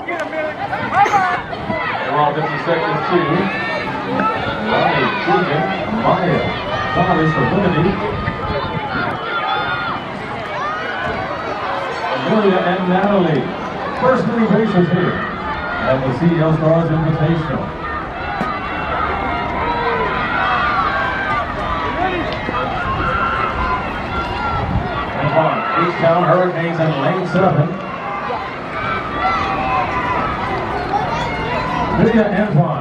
Around 50 seconds to Ronnie, Keegan, Maya, Thomas for Liberty, Amelia and Natalie. First new faces here at the CEL Stars Invitational. Antoine, H-Town Hurricanes in lane 7. Antoine.